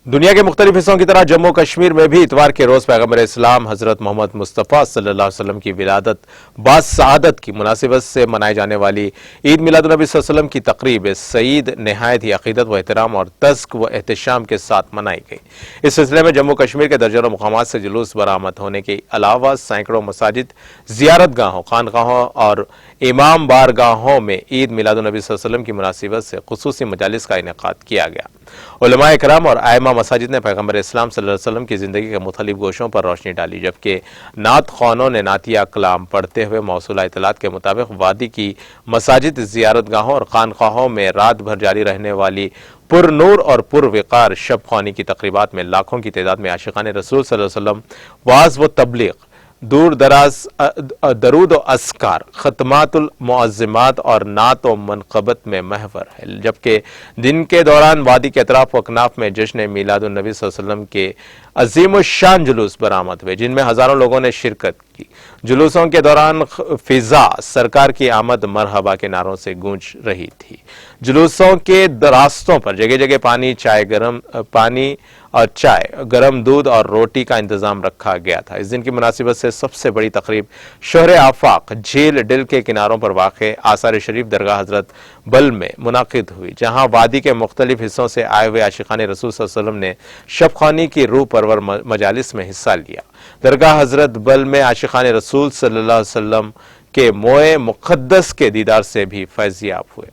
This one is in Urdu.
دنیا کے مختلف حصوں کی طرح جموں کشمیر میں بھی اتوار کے روز پیغمبر اسلام حضرت محمد مصطفیٰ صلی اللہ علیہ وسلم کی ولادت باسعادت کی مناسبت سے منائی جانے والی عید میلاد النبی صلی اللہ علیہ وسلم کی تقریب سعید نہایت ہی عقیدت و احترام اور تزک و احتشام کے ساتھ منائی گئی۔ اس سلسلے میں جموں کشمیر کے درجنوں مقامات سے جلوس برآمد ہونے کے علاوہ سینکڑوں مساجد، زیارت گاہوں، خانقاہوں اور امام بارگاہوں میں عید میلاد النبی صلی اللہ علیہ وسلم کی مناسبت سے خصوصی مجالس کا انعقاد کیا گیا۔ علماء اکرام اور ائمہ مساجد نے پیغمبر اسلام صلی اللہ علیہ وسلم کی زندگی کے مختلف گوشوں پر روشنی ڈالی، جبکہ نعت خوانوں نے نعتیہ کلام پڑھتے ہوئے موصولہ اطلاعات کے مطابق وادی کی مساجد، زیارت گاہوں اور خانقاہوں میں رات بھر جاری رہنے والی پر نور اور پر وقار شب خوانی کی تقریبات میں لاکھوں کی تعداد میں عاشقان رسول صلی اللہ علیہ وسلم وعظ و تبلیغ، دور دراز درود و اذکار، ختمات المعظمات اور نعت و منقبت میں محور ہے، جبکہ دن کے دوران وادی کے اطراف و اکناف میں جشن میلاد النبی صلی اللہ علیہ وسلم کے عظیم الشان جلوس برآمد ہوئے، جن میں ہزاروں لوگوں نے شرکت کی۔ جلوسوں کے دوران فضا سرکار کی آمد مرحبا کے نعروں سے گونج رہی تھی۔ جلوسوں کے راستوں پر جگہ جگہ پانی اور چائے، گرم دودھ اور روٹی کا انتظام رکھا گیا تھا۔ اس دن کی مناسبت سے سب سے بڑی تقریب شہر آفاق جھیل ڈل کے کناروں پر واقع آثار شریف درگاہ حضرت بل میں منعقد ہوئی، جہاں وادی کے مختلف حصوں سے آئے ہوئے عاشقان رسول صلی اللہ علیہ وسلم نے شب خوانی کی روح پرور مجالس میں حصہ لیا۔ درگاہ حضرت بل میں عاشقان رسول صلی اللہ علیہ وسلم کے موئے مقدس کے دیدار سے بھی فیض یاب ہوئے۔